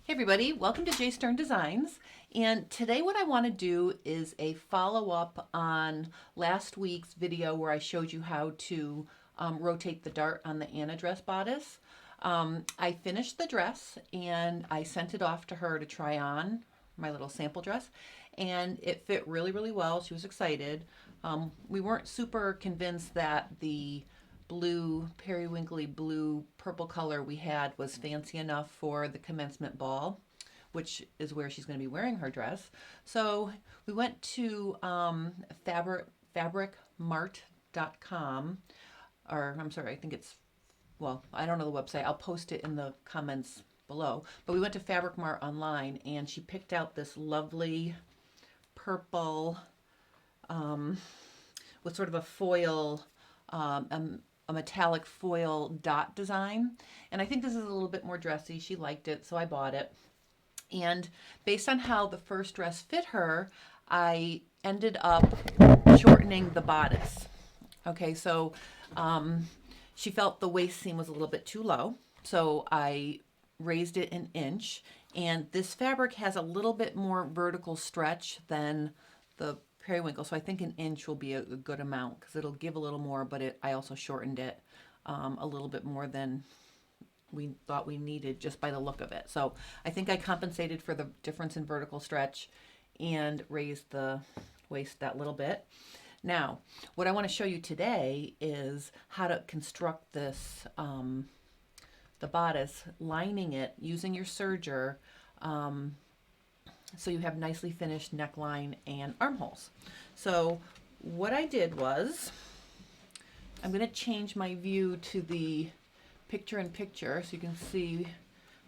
Hey everybody, welcome to J Stern Designs. And today what I want to do is a follow-up on last week's video where I showed you how to rotate the dart on the Anna dress bodice. I finished the dress and I sent it off to her to try on, my little sample dress, and it fit really, really well. She was excited. We weren't super convinced that the blue, periwinkly blue purple color we had was fancy enough for the commencement ball, which is where she's going to be wearing her dress. So we went to fabricmart.com, or I'm sorry, I think it's, well, I don't know the website. I'll post it in the comments below. But we went to Fabric Mart online and she picked out this lovely purple with sort of a foil, a metallic foil dot design. And I think this is a little bit more dressy. She liked it, so I bought it. And based on how the first dress fit her, I ended up shortening the bodice. Okay, so she felt the waist seam was a little bit too low, so I raised it an inch. And this fabric has a little bit more vertical stretch than the periwinkle, so I think an inch will be a good amount because it'll give a little more, but I also shortened it a little bit more than we thought we needed just by the look of it. So I think I compensated for the difference in vertical stretch and raised the waist that little bit. Now, what I want to show you today is how to construct this, the bodice, lining it using your serger, so you have nicely finished neckline and armholes. So what I did was, I'm going to change my view to the picture-in-picture so you can see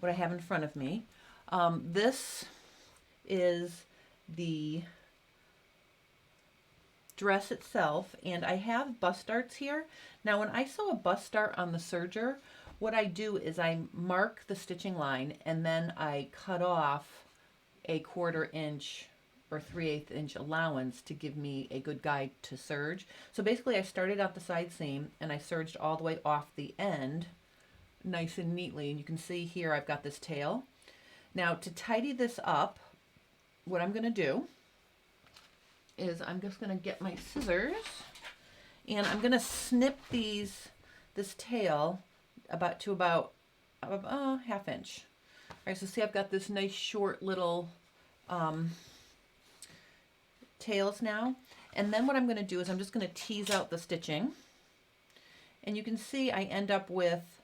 what I have in front of me. This is the dress itself, and I have bust darts here. Now when I sew a bust dart on the serger, what I do is I mark the stitching line and then I cut off a 1/4 inch or 3/8 inch allowance to give me a good guide to serge. So basically I started out the side seam and I serged all the way off the end nice and neatly, and you can see here I've got this tail. Now to tidy this up, what I'm going to do is I'm just going to get my scissors and I'm going to snip this tail about 1/2 inch. All right, so see I've got this nice short little tails now. And then what I'm going to do is I'm just going to tease out the stitching. And you can see I end up with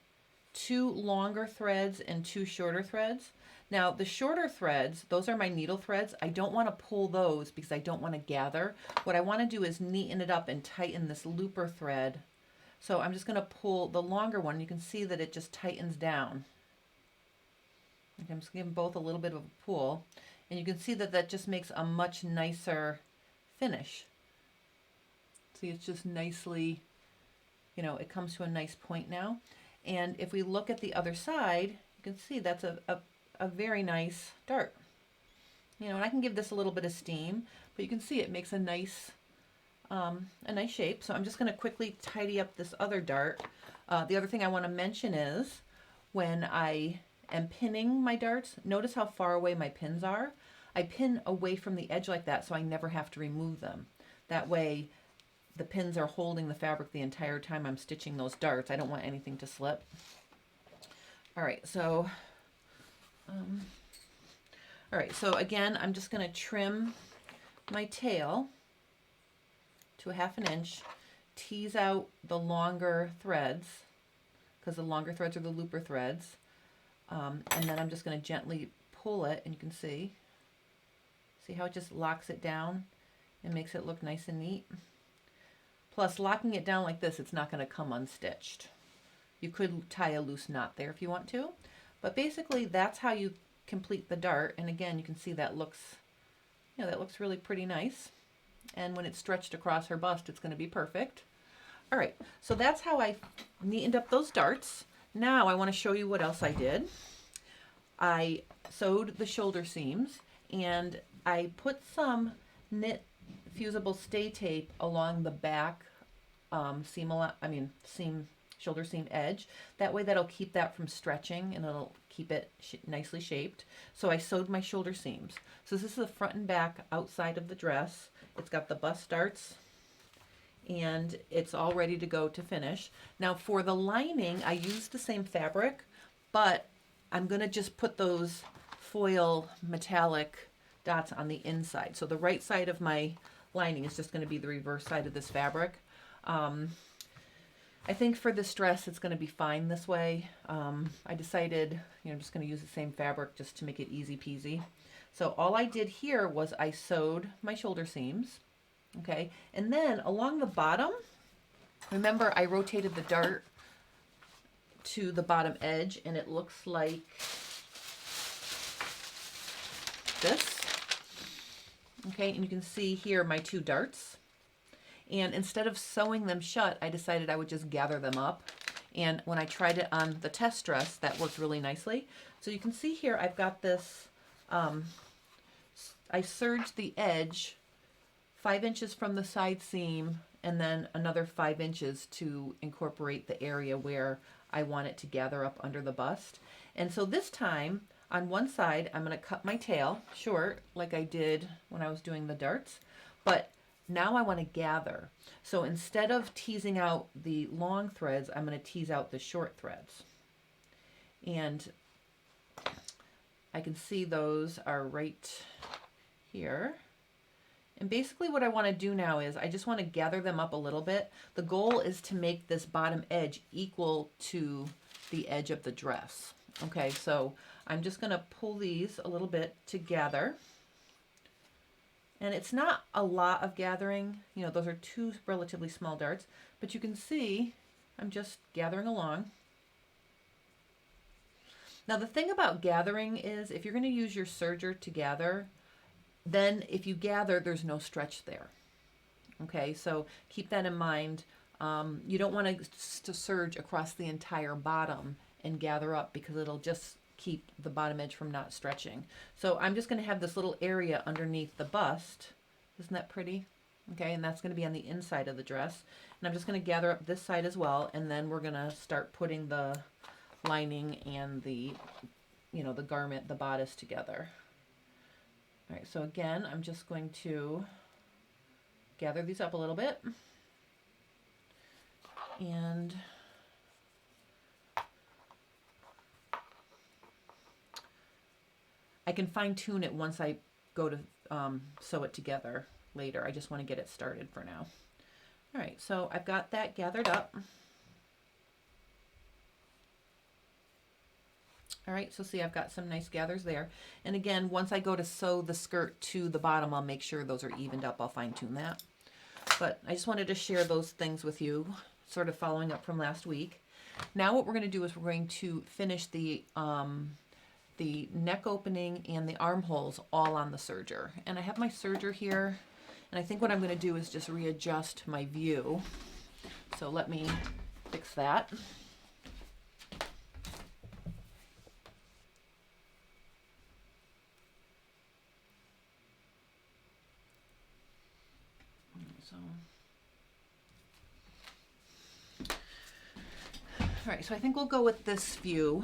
2 longer threads and 2 shorter threads. Now the shorter threads, those are my needle threads. I don't want to pull those because I don't want to gather. What I want to do is neaten it up and tighten this looper thread. So I'm just going to pull the longer one. You can see that it just tightens down. Okay, I'm just giving both a little bit of a pull, and you can see that that just makes a much nicer finish. See, it's just nicely, you know, it comes to a nice point now. And if we look at the other side, you can see that's a very nice dart. You know, and I can give this a little bit of steam, but you can see it makes a nice shape. So I'm just going to quickly tidy up this other dart. The other thing I want to mention is when I am pinning my darts, notice how far away my pins are. I pin away from the edge like that so I never have to remove them. That way the pins are holding the fabric the entire time I'm stitching those darts. I don't want anything to slip. All right, so again, I'm just going to trim my tail to 1/2 inch, tease out the longer threads because the longer threads are the looper threads. And then I'm just going to gently pull it, and you can see how it just locks it down and makes it look nice and neat. Plus, locking it down like this, it's not going to come unstitched. You could tie a loose knot there if you want to, but basically that's how you complete the dart. And again, you can see that looks, you know, that looks really pretty nice. And when it's stretched across her bust, it's going to be perfect. All right, so that's how I neatened up those darts. Now I want to show you what else I did. I sewed the shoulder seams and I put some knit fusible stay tape along the back shoulder seam edge. That way that'll keep that from stretching and it'll keep it nicely shaped. So I sewed my shoulder seams. So this is the front and back outside of the dress. It's got the bust darts and it's all ready to go to finish. Now for the lining, I used the same fabric, but I'm gonna just put those foil metallic dots on the inside. So the right side of my lining is just gonna be the reverse side of this fabric. I think for this dress, it's gonna be fine this way. I decided, I'm just gonna use the same fabric just to make it easy peasy. So all I did here was I sewed my shoulder seams. Okay, and then along the bottom, remember I rotated the dart to the bottom edge and it looks like this. Okay, and you can see here my two darts. And instead of sewing them shut, I decided I would just gather them up. And when I tried it on the test dress, that worked really nicely. So you can see here I've got this, I serged the edge 5 inches from the side seam and then another 5 inches to incorporate the area where I want it to gather up under the bust. And so this time on one side I'm going to cut my tail short like I did when I was doing the darts, but now I want to gather. So instead of teasing out the long threads, I'm going to tease out the short threads. And I can see those are right here. And basically what I want to do now is I just want to gather them up a little bit. The goal is to make this bottom edge equal to the edge of the dress. Okay, so I'm just going to pull these a little bit together. And it's not a lot of gathering. Those are two relatively small darts, but you can see I'm just gathering along. Now the thing about gathering is if you're going to use your serger to gather, then if you gather, there's no stretch there. Okay, so keep that in mind. You don't want to serge across the entire bottom and gather up because it'll just keep the bottom edge from not stretching. So I'm just going to have this little area underneath the bust. Isn't that pretty? Okay, and that's going to be on the inside of the dress. And I'm just going to gather up this side as well, and then we're going to start putting the lining and the, the garment, the bodice together. All right, so again, I'm just going to gather these up a little bit. And I can fine tune it once I go to sew it together later. I just want to get it started for now. All right, so I've got that gathered up. All right, so see, I've got some nice gathers there. And again, once I go to sew the skirt to the bottom, I'll make sure those are evened up. I'll fine tune that. But I just wanted to share those things with you, sort of following up from last week. Now what we're going to do is we're going to finish the neck opening and the armholes all on the serger. And I have my serger here, and I think what I'm going to do is just readjust my view. So let me fix that. All right, so I think we'll go with this view.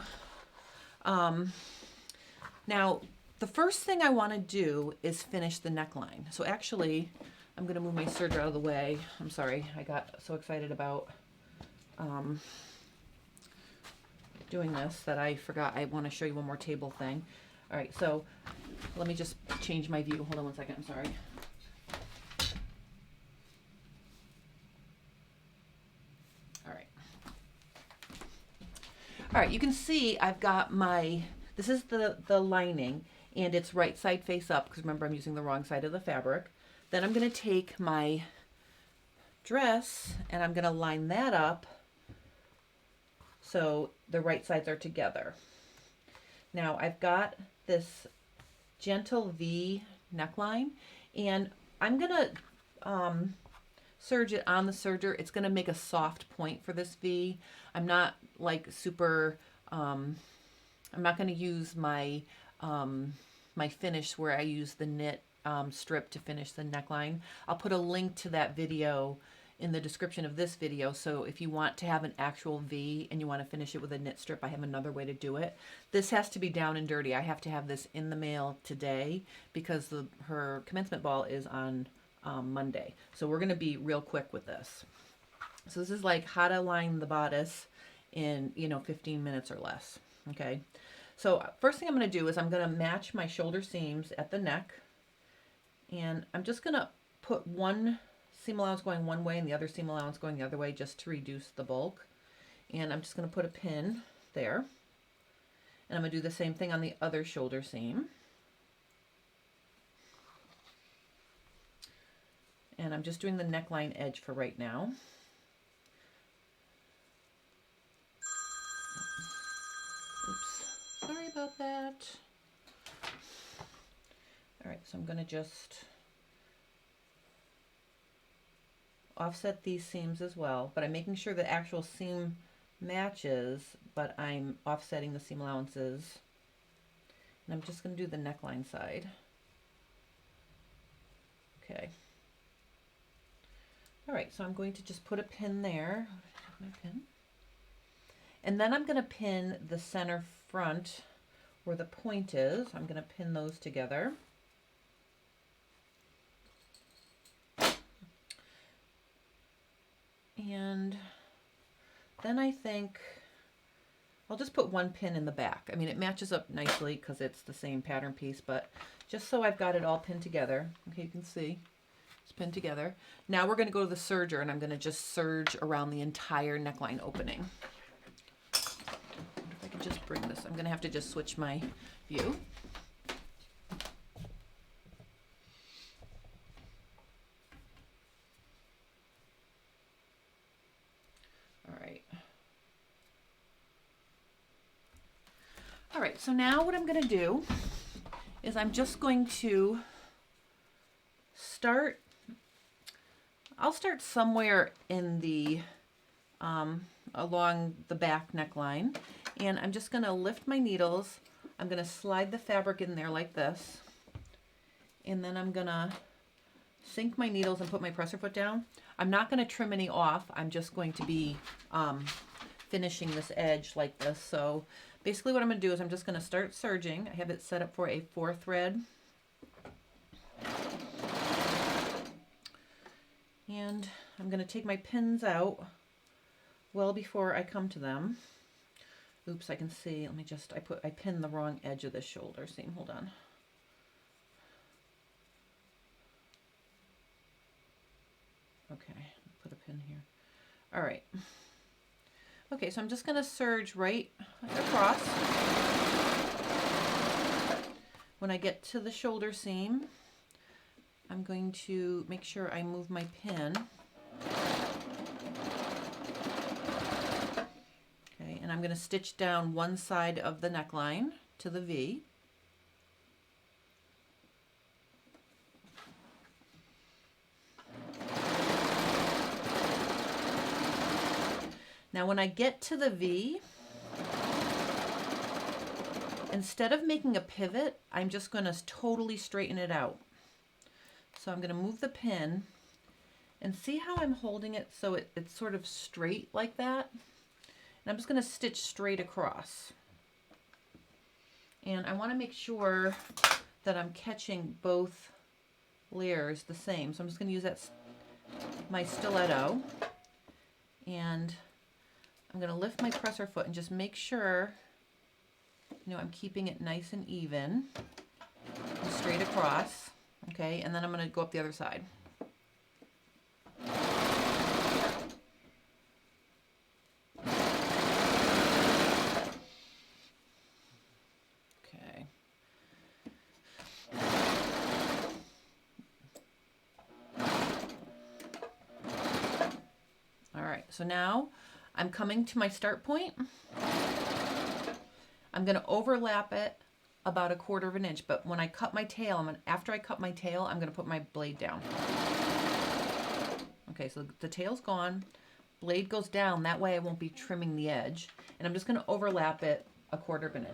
Now, the first thing I want to do is finish the neckline. So actually, I'm going to move my serger out of the way. I'm sorry, I got so excited about doing this that I forgot I want to show you one more table thing. All right, so let me just change my view. Hold on one second, I'm sorry. All right, you can see I've got this is the lining, and it's right side face up, because remember I'm using the wrong side of the fabric. Then I'm going to take my dress, and I'm going to line that up so the right sides are together. Now I've got this gentle V neckline, and I'm going to serge it on the serger. It's going to make a soft point for this V. I'm not like super, I'm not going to use my my finish where I use the knit strip to finish the neckline. I'll put a link to that video in the description of this video. So if you want to have an actual V and you want to finish it with a knit strip, I have another way to do it. This has to be down and dirty. I have to have this in the mail today because her commencement ball is on Monday. So we're going to be real quick with this. So this is like how to line the bodice in, 15 minutes or less. Okay. So first thing I'm going to do is I'm going to match my shoulder seams at the neck. And I'm just going to put one seam allowance going one way and the other seam allowance going the other way just to reduce the bulk. And I'm just going to put a pin there. And I'm going to do the same thing on the other shoulder seam. And I'm just doing the neckline edge for right now. Oops, sorry about that. All right, so I'm going to just offset these seams as well, but I'm making sure the actual seam matches, but I'm offsetting the seam allowances. And I'm just going to do the neckline side. Okay. All right, so I'm going to just put a pin there. My pin. And then I'm going to pin the center front where the point is. I'm going to pin those together. And then I think I'll just put one pin in the back. I mean, it matches up nicely because it's the same pattern piece, but just so I've got it all pinned together. Okay, you can see it's pinned together. Now we're going to go to the serger, and I'm going to just serge around the entire neckline opening. I wonder if I can just bring this. I'm going to have to just switch my view. All right, so now what I'm going to do is I'm just going to I'll start somewhere in the, along the back neckline, and I'm just going to lift my needles. I'm going to slide the fabric in there like this, and then I'm going to sink my needles and put my presser foot down. I'm not going to trim any off. I'm just going to be finishing this edge like this. So basically what I'm going to do is I'm just going to start serging. I have it set up for a 4-thread. And I'm going to take my pins out well before I come to them. Oops, I can see. Let me just, I pinned the wrong edge of the shoulder seam. Hold on. Okay, put a pin here. All right. Okay, so I'm just going to serge right across. When I get to the shoulder seam, I'm going to make sure I move my pin. Okay, and I'm going to stitch down one side of the neckline to the V. Now when I get to the V, instead of making a pivot, I'm just going to totally straighten it out. So I'm going to move the pin and see how I'm holding it so it's sort of straight like that. And I'm just going to stitch straight across. And I want to make sure that I'm catching both layers the same. So I'm just going to use my stiletto, and I'm going to lift my presser foot and just make sure, I'm keeping it nice and even and straight across. Okay, and then I'm going to go up the other side. Okay. All right, so now I'm coming to my start point. I'm going to overlap it about 1/4 inch, but when I cut my tail, after I cut my tail, I'm going to put my blade down. Okay, so the tail's gone, blade goes down, that way I won't be trimming the edge, and I'm just going to overlap it 1/4 inch.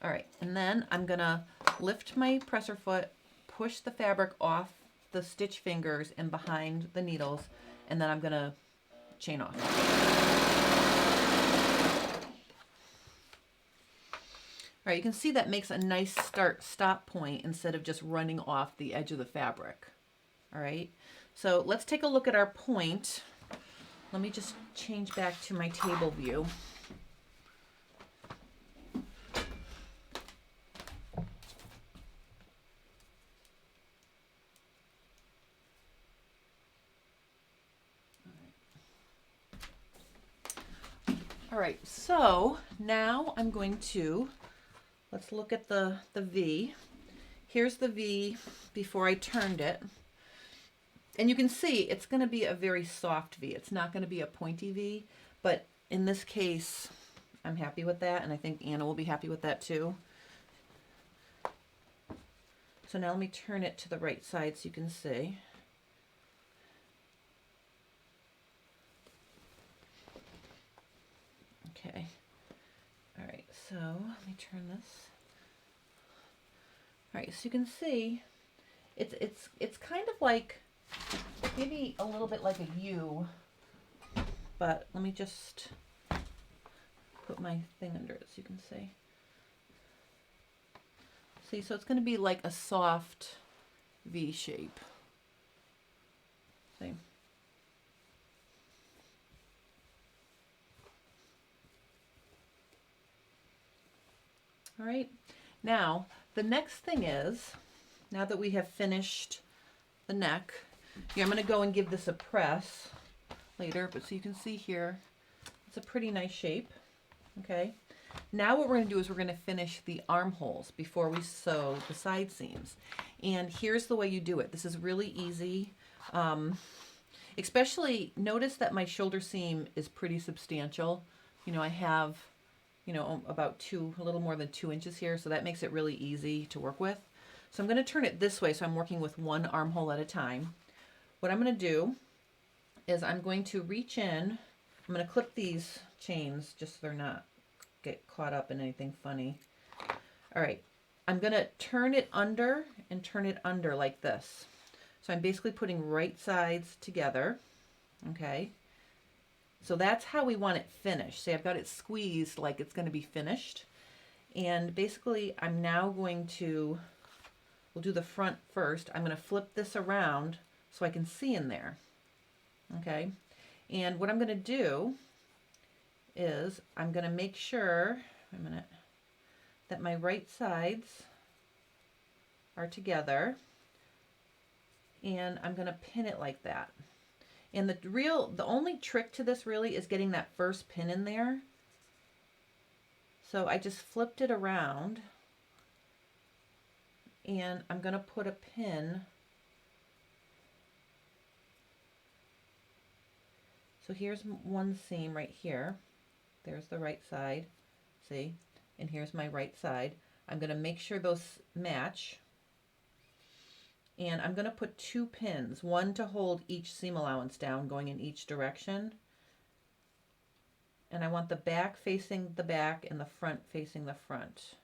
All right, and then I'm going to lift my presser foot push the fabric off the stitch fingers and behind the needles, and then I'm going to chain off. All right, you can see that makes a nice stop point instead of just running off the edge of the fabric. All right, so let's take a look at our point. Let me just change back to my table view. All right, so now I'm going to, let's look at the V. Here's the V before I turned it. And you can see it's going to be a very soft V. It's not going to be a pointy V, but in this case, I'm happy with that, and I think Anna will be happy with that too. So now let me turn it to the right side so you can see. Okay. All right, so let me turn this. All right, so you can see it's kind of like maybe a little bit like a U, but let me just put my thing under it so you can see. See, so it's going to be like a soft V shape. See? All right, now the next thing is, now that we have finished the neck, I'm going to go and give this a press later, but so you can see here, it's a pretty nice shape. Okay, now what we're going to do is we're going to finish the armholes before we sew the side seams. And here's the way you do it. This is really easy. Especially notice that my shoulder seam is pretty substantial. You know, I have, you know, about a little more than 2 inches here, so that makes it really easy to work with. So I'm going to turn it this way, so I'm working with one armhole at a time. What I'm going to do is I'm going to reach in, I'm going to clip these chains just so they're not get caught up in anything funny. All right, I'm going to turn it under and turn it under like this. So I'm basically putting right sides together, okay? So that's how we want it finished. See, I've got it squeezed like it's going to be finished. And basically, I'm now going to, we'll do the front first. I'm going to flip this around so I can see in there, okay? And what I'm going to do is I'm going to make sure, wait a minute, that my right sides are together. And I'm going to pin it like that. And the only trick to this really is getting that first pin in there. So I just flipped it around and I'm going to put a pin. So here's one seam right here. There's the right side, see? And here's my right side. I'm going to make sure those match. And I'm going to put 2 pins, one to hold each seam allowance down going in each direction. And I want the back facing the back and the front facing the front.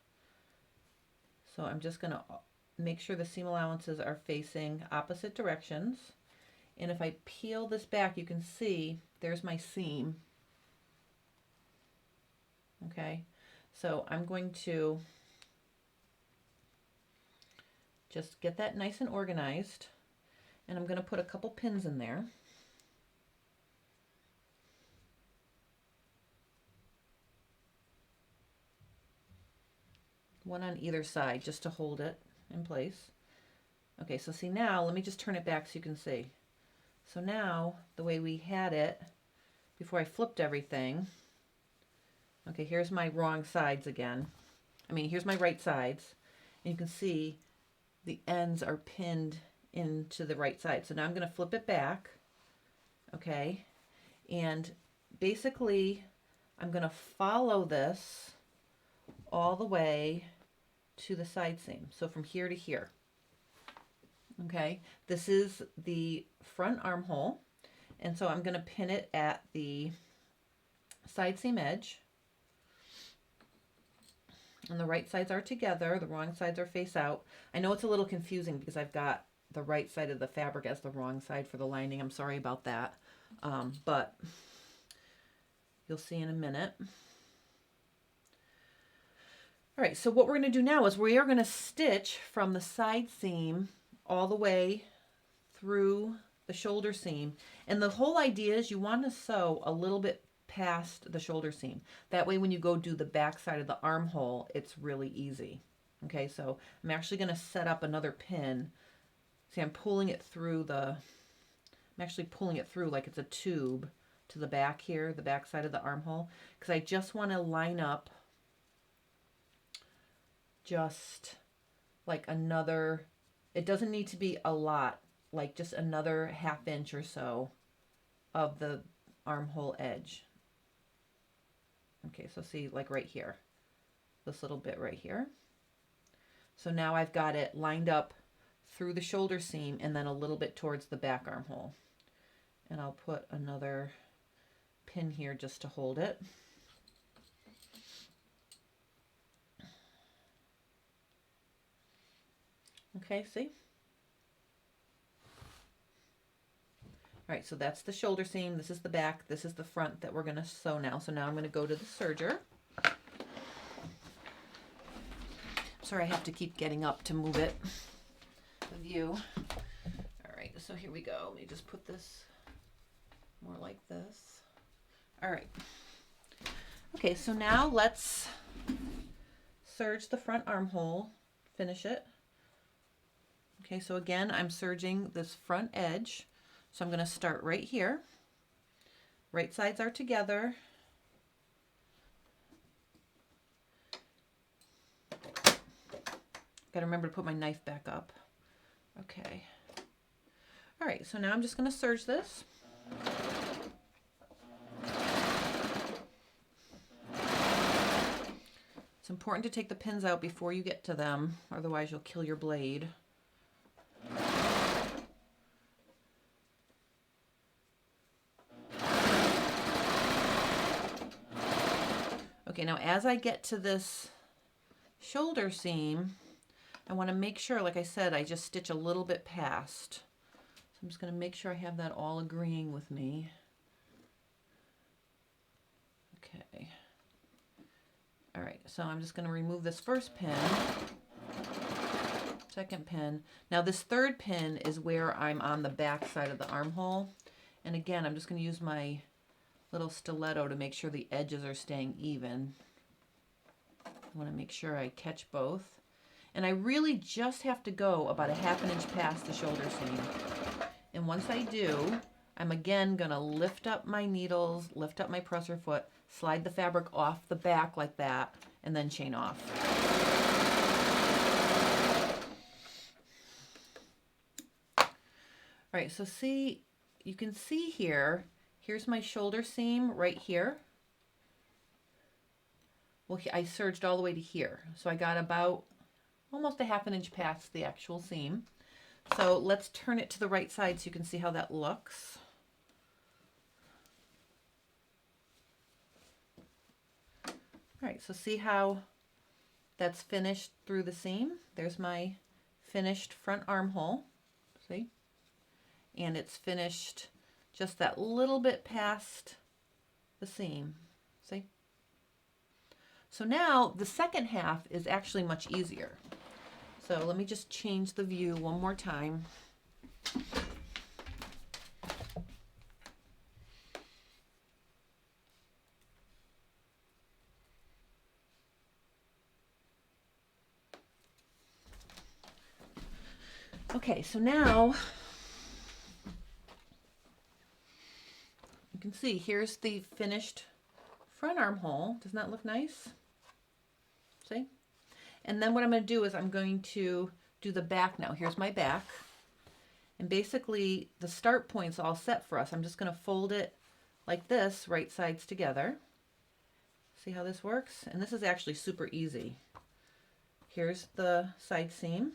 So I'm just going to make sure the seam allowances are facing opposite directions. And if I peel this back, you can see there's my seam. Okay, so I'm going to just get that nice and organized, and I'm going to put a couple pins in there. One on either side just to hold it in place. Okay, so see now, let me just turn it back so you can see. So now, the way we had it before I flipped everything, okay, here's my wrong sides again. I mean, here's my right sides, and you can see the ends are pinned into the right side. So now I'm going to flip it back, okay, and basically I'm going to follow this all the way to the side seam. So from here to here, okay, this is the front armhole, and so I'm going to pin it at the side seam edge. And the right sides are together, the wrong sides are face out. I know it's a little confusing because I've got the right side of the fabric as the wrong side for the lining. I'm sorry about that, but you'll see in a minute. All right, so what we're going to do now is we are going to stitch from the side seam all the way through the shoulder seam. And the whole idea is you want to sew a little bit past the shoulder seam. That way when you go do the back side of the armhole, it's really easy. Okay, so I'm actually going to set up another pin. See, I'm pulling it through I'm actually pulling it through like it's a tube to the back here, the back side of the armhole, because I just want to line up just like another, it doesn't need to be a lot, like just another 1/2 inch or so of the armhole edge. Okay, so see, like right here, this little bit right here. So now I've got it lined up through the shoulder seam and then a little bit towards the back armhole. And I'll put another pin here just to hold it. Okay, see? All right, so that's the shoulder seam. This is the back. This is the front that we're going to sew now. So now I'm going to go to the serger. Sorry, I have to keep getting up to move it, the view. All right, so here we go. Let me just put this more like this. All right. Okay, so now let's serge the front armhole, finish it. Okay, so again, I'm serging this front edge. So I'm going to start right here. Right sides are together. Got to remember to put my knife back up. Okay. All right, so now I'm just going to serge this. It's important to take the pins out before you get to them, otherwise you'll kill your blade. Okay, now as I get to this shoulder seam, I want to make sure, like I said, I just stitch a little bit past. So I'm just going to make sure I have that all agreeing with me. Okay. All right, so I'm just going to remove this first pin, second pin. Now this third pin is where I'm on the back side of the armhole. And again, I'm just going to use my little stiletto to make sure the edges are staying even. I want to make sure I catch both. And I really just have to go about a 1/2 inch past the shoulder seam. And once I do, I'm again going to lift up my needles, lift up my presser foot, slide the fabric off the back like that, and then chain off. All right, so see, you can see here, here's my shoulder seam right here. Well, I serged all the way to here. So I got about almost a 1/2 inch past the actual seam. So let's turn it to the right side so you can see how that looks. All right, so see how that's finished through the seam? There's my finished front armhole, see? And it's finished just that little bit past the seam, see? So now the second half is actually much easier. So let me just change the view one more time. Okay, so now you can see here's the finished front armhole. Doesn't that look nice? See? And then what I'm going to do is I'm going to do the back now. Here's my back. And basically the start point's all set for us. I'm just going to fold it like this, right sides together. See how this works? And this is actually super easy. Here's the side seam.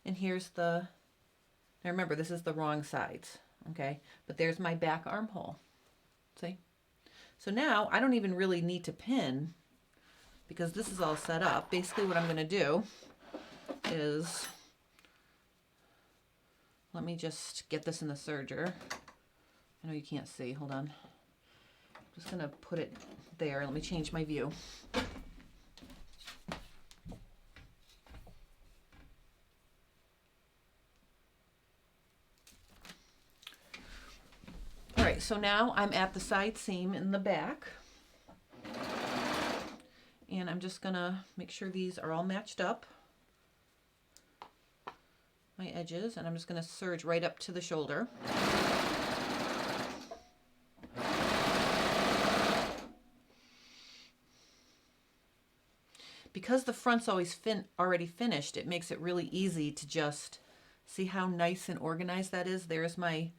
And here's the, now remember this is the wrong sides, okay? But there's my back armhole, see? So now I don't even really need to pin because this is all set up. Basically what I'm going to do is, let me just get this in the serger. I know you can't see, hold on. I'm just going to put it there. Let me change my view. All right, so now I'm at the side seam in the back. And I'm just gonna make sure these are all matched up, my edges, and I'm just gonna serge right up to the shoulder. Because the front's always already finished, it makes it really easy to just see how nice and organized that is. There's my,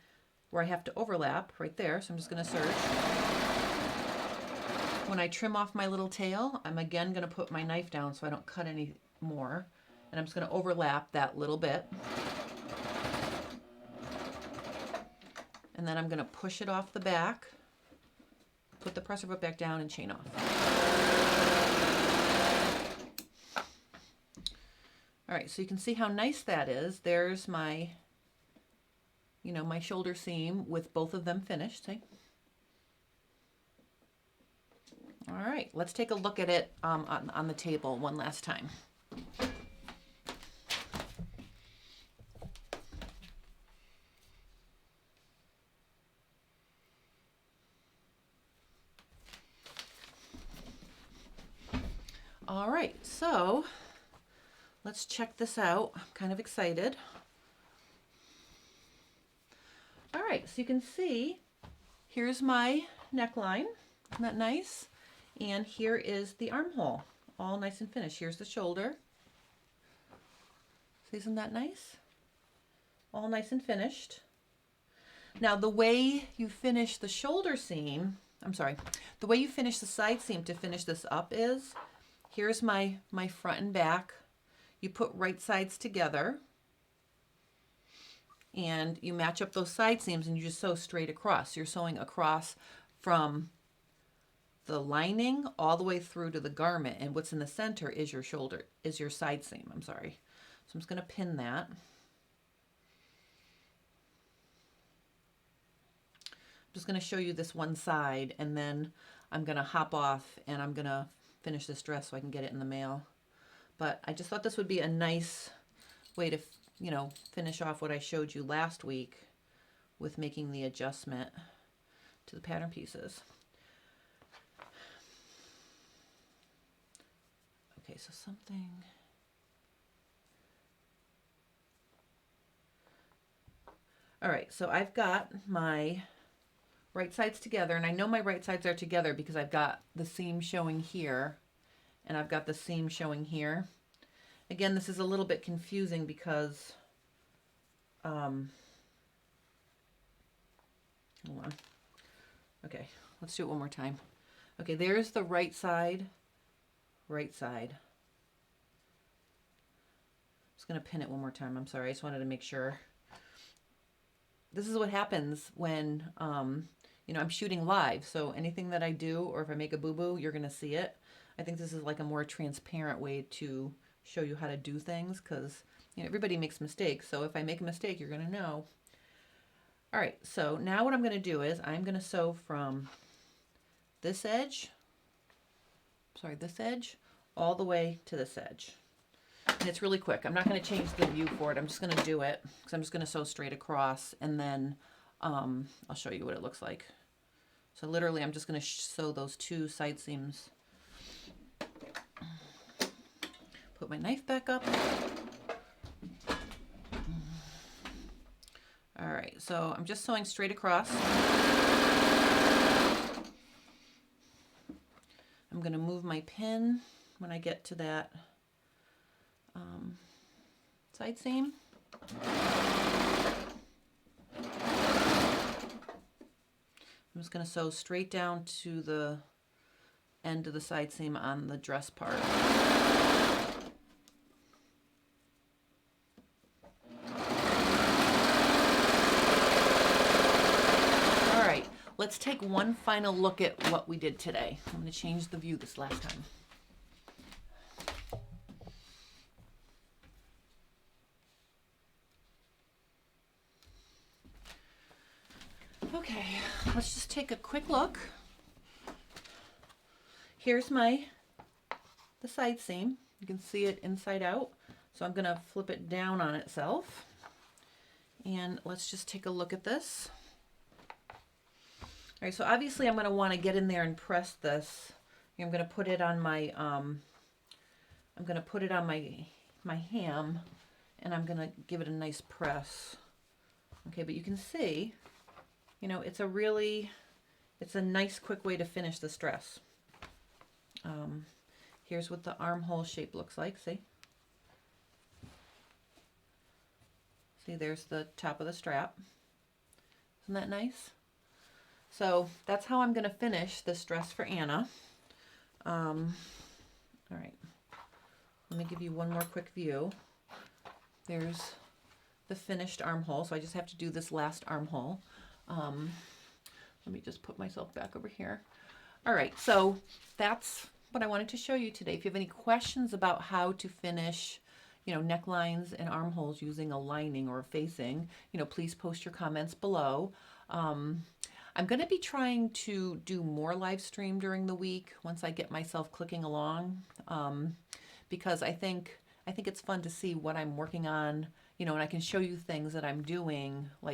where I have to overlap right there, so I'm just gonna serge. When I trim off my little tail, I'm again going to put my knife down so I don't cut any more. And I'm just going to overlap that little bit. And then I'm going to push it off the back, put the presser foot back down, and chain off. All right, so you can see how nice that is. There's my, you know, my shoulder seam with both of them finished. See? All right, let's take a look at it on the table one last time. All right, so let's check this out. I'm kind of excited. All right, so you can see, here's my neckline. Isn't that nice? And here is the armhole, all nice and finished. Here's the shoulder. See, isn't that nice? All nice and finished. Now, the way you finish the shoulder seam, the way you finish the side seam to finish this up is, here's my front and back. You put right sides together, and you match up those side seams, and you just sew straight across. You're sewing across from the lining all the way through to the garment, and what's in the center is your shoulder, is your side seam, So I'm just going to pin that. I'm just going to show you this one side, and then I'm going to hop off and I'm going to finish this dress so I can get it in the mail. But I just thought this would be a nice way to, you know, finish off what I showed you last week with making the adjustment to the pattern pieces. Okay, so something. All right, so I've got my right sides together, and I know my right sides are together because I've got the seam showing here, and I've got the seam showing here. Again, this is a little bit confusing because, hold on. Okay, let's do it one more time. Okay, there's the right side. Right side. Just going to pin it one more time. I'm sorry, I just wanted to make sure. This is what happens when, you know, I'm shooting live. So anything that I do, or if I make a boo-boo, you're going to see it. I think this is like a more transparent way to show you how to do things because, you know, everybody makes mistakes. So if I make a mistake, you're going to know. All right, so now what I'm going to do is I'm going to sew from this edge, this edge, all the way to this edge. And it's really quick. I'm not going to change the view for it. I'm just going to do it because I'm just going to sew straight across, and then I'll show you what it looks like. So literally I'm just going to sew those two side seams. Put my knife back up. All right, so I'm just sewing straight across. I'm going to move my pin when I get to that side seam. I'm just going to sew straight down to the end of the side seam on the dress part. let's take one final look at what we did today. I'm going to change the view this last time. Okay, let's just take a quick look. Here's the side seam. You can see it inside out. So I'm going to flip it down on itself. And let's just take a look at this. All right, so obviously I'm going to want to get in there and press this. I'm going to put it on my my ham, and I'm going to give it a nice press. Okay, but you can see, you know, it's a nice quick way to finish this dress. Here's what the armhole shape looks like. See, there's the top of the strap. Isn't that nice? So that's how I'm going to finish this dress for Anna. All right, let me give you one more quick view. There's the finished armhole, so I just have to do this last armhole. Let me just put myself back over here. All right, so that's what I wanted to show you today. If you have any questions about how to finish, you know, necklines and armholes using a lining or a facing, you know, please post your comments below. I'm going to be trying to do more live stream during the week once I get myself clicking along, because I think it's fun to see what I'm working on, you know, and I can show you things that I'm doing, like